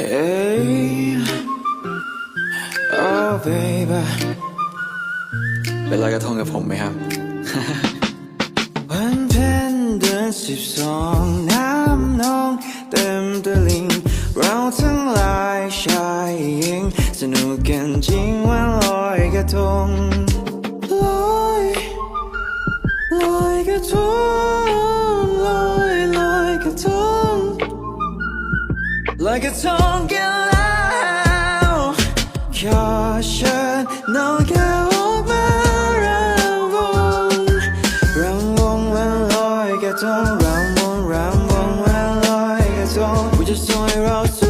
Hey, oh baby เป็นลอยกระทงกับผมไหมครับ วันเพ็ญเดือน12น้ำนองเต็มตลิ่งเราทั้งหลายชายหญิงสนุกกันจริงวันลอยกระทงลอยกระทงลอยกระทงลอยกระทงกันแล้วขอเชิญน้องแก้วออกมารำวงวันลอยกระทงรำวงวันลอยกระทง We just don't